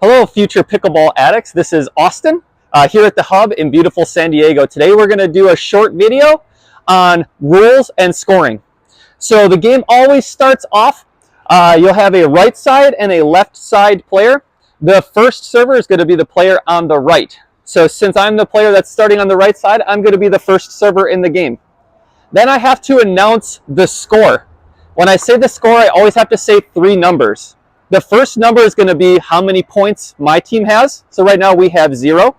Hello, future pickleball addicts. This is Austin here at the Hub in beautiful San Diego. Today we're going to do a short video on rules and scoring. So the game always starts off, you'll have a right side and a left side player. The first server is going to be the player on the right. So since I'm the player that's starting on the right side, I'm going to be the first server in the game. Then I have to announce the score. When I say the score, I always have to say three numbers. The first number is going to be how many points my team has. So right now we have 0.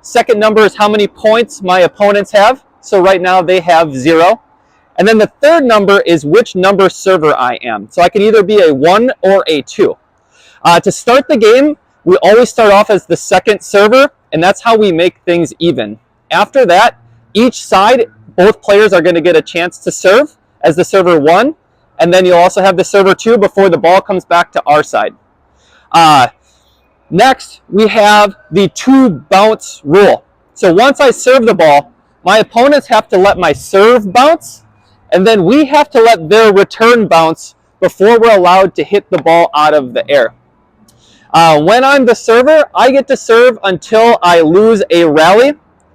Second number is how many points my opponents have. So right now they have 0. And then the third number is which number server I am. So I can either be a 1 or a 2. To start the game, we always start off as the second server, and that's how we make things even. After that, each side, both players are going to get a chance to serve as the server 1. And then you'll also have the server 2 before the ball comes back to our side. Next, we have the 2 bounce rule. So once I serve the ball, my opponents have to let my serve bounce, and then we have to let their return bounce before we're allowed to hit the ball out of the air. When I'm the server, I get to serve until I lose a rally.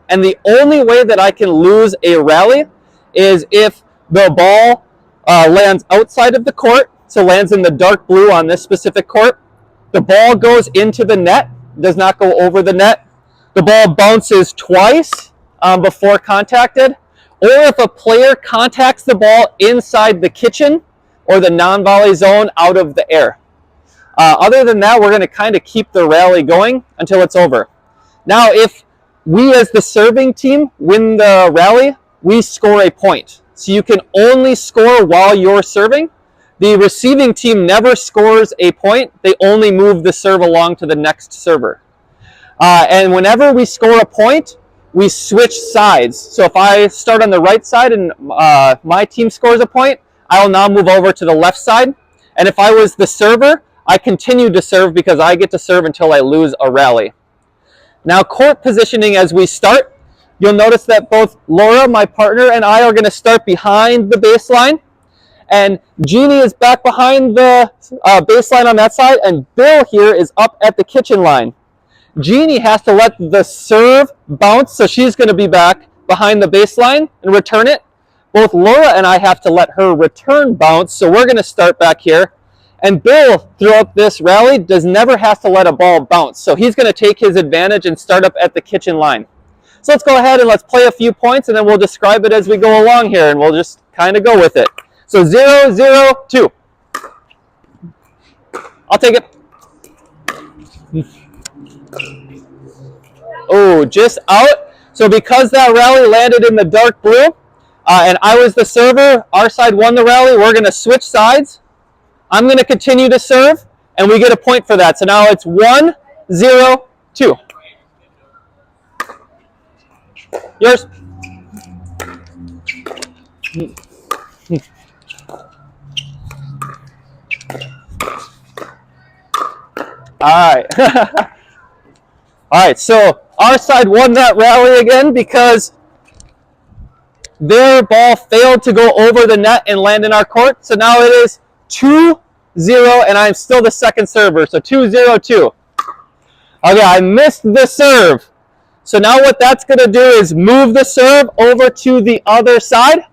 And the only way that I can lose a rally is if the ball lands outside of the court, so lands in the dark blue on this specific court. The ball goes into the net, does not go over the net. The ball bounces twice before contacted, or if a player contacts the ball inside the kitchen or the non-volley zone out of the air. Other than that, we're going to kind of keep the rally going until it's over. Now, if we as the serving team win the rally, we score a point. So you can only score while you're serving. The receiving team never scores a point. They only move the serve along to the next server. And whenever we score a point, we switch sides. So if I start on the right side and my team scores a point, I'll now move over to the left side. And if I was the server, I continue to serve because I get to serve until I lose a rally. Now, court positioning as we start. You'll notice that both Laura, my partner, and I are going to start behind the baseline. And Jeannie is back behind the baseline on that side, and Bill here is up at the kitchen line. Jeannie has to let the serve bounce, so she's going to be back behind the baseline and return it. Both Laura and I have to let her return bounce, so we're going to start back here. And Bill, throughout this rally, never has to let a ball bounce. So he's going to take his advantage and start up at the kitchen line. So let's go ahead and let's play a few points, and then we'll describe it as we go along here, and we'll just kind of go with it. So 0, 0, 2. I'll take it. Oh, just out. So because that rally landed in the dark blue, and I was the server, our side won the rally, we're going to switch sides. I'm going to continue to serve, and we get a point for that. So now it's 1, 0, 2. Yours. All right. All right, so our side won that rally again because their ball failed to go over the net and land in our court. So now it is 2, 0, and I'm still the second server. So 2, 0, 2. Okay, I missed the serve. So now what that's going to do is move the serve over to the other side.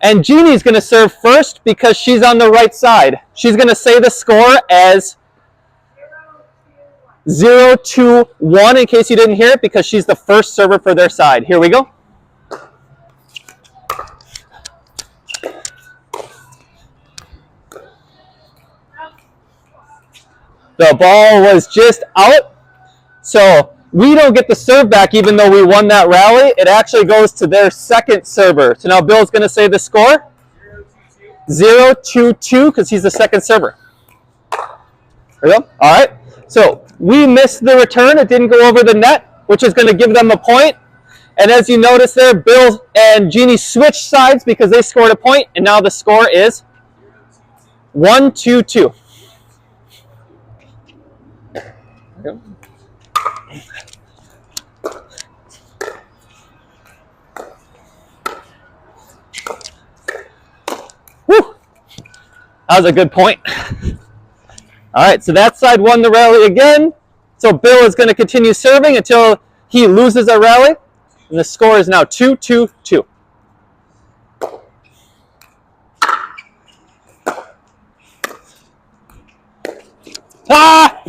And Jeannie's going to serve first because she's on the right side. She's going to say the score as 0, 2, 1 in case you didn't hear it because she's the first server for their side. Here we go. The ball was just out. So we don't get the serve back even though we won that rally. It actually goes to their second server. So now Bill's going to say the score. 0, 2, 2 because he's the second server. There we go. All right. So we missed the return. It didn't go over the net, which is going to give them a point. And as you notice there, Bill and Jeannie switched sides because they scored a point. And now the score is 1, 2, 2. There we go. Woo! That was a good point. All right, so that side won the rally again. So Bill is going to continue serving until he loses a rally. And the score is now 2-2-2. Ah!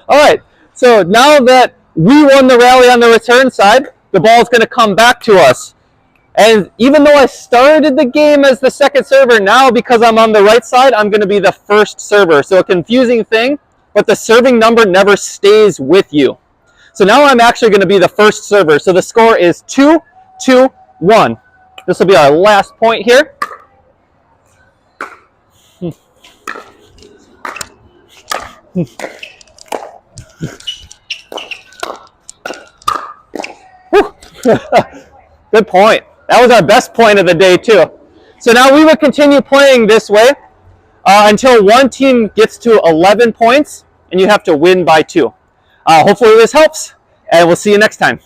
All right, so now that we won the rally on the return side, the ball is going to come back to us. And even though I started the game as the second server, now because I'm on the right side, I'm going to be the first server. So a confusing thing, but the serving number never stays with you. So now I'm actually going to be the first server. So the score is 2-2-1. This will be our last point here. Good point. That was our best point of the day too. So now we will continue playing this way until one team gets to 11 points and you have to win by 2. Hopefully this helps, and we'll see you next time.